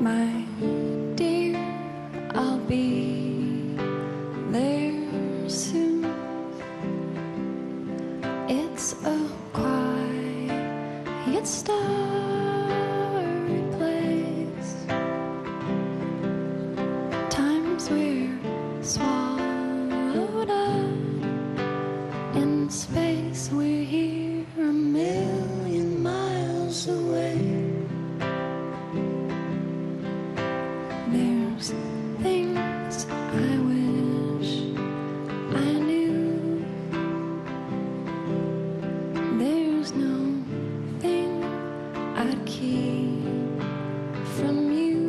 My dear, I'll be there soon. It's a quiet, starry place. Times we're swallowed up in space. We're here a million miles away. There's things I wish I knew. There's no thing I'd keep from you.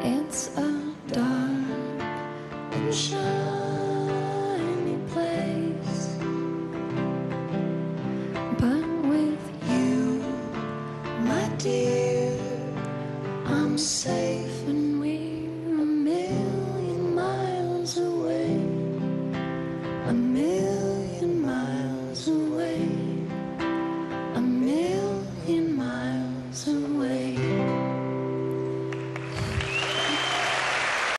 It's a dark and shiny place, but with you, my dear, I'm safe.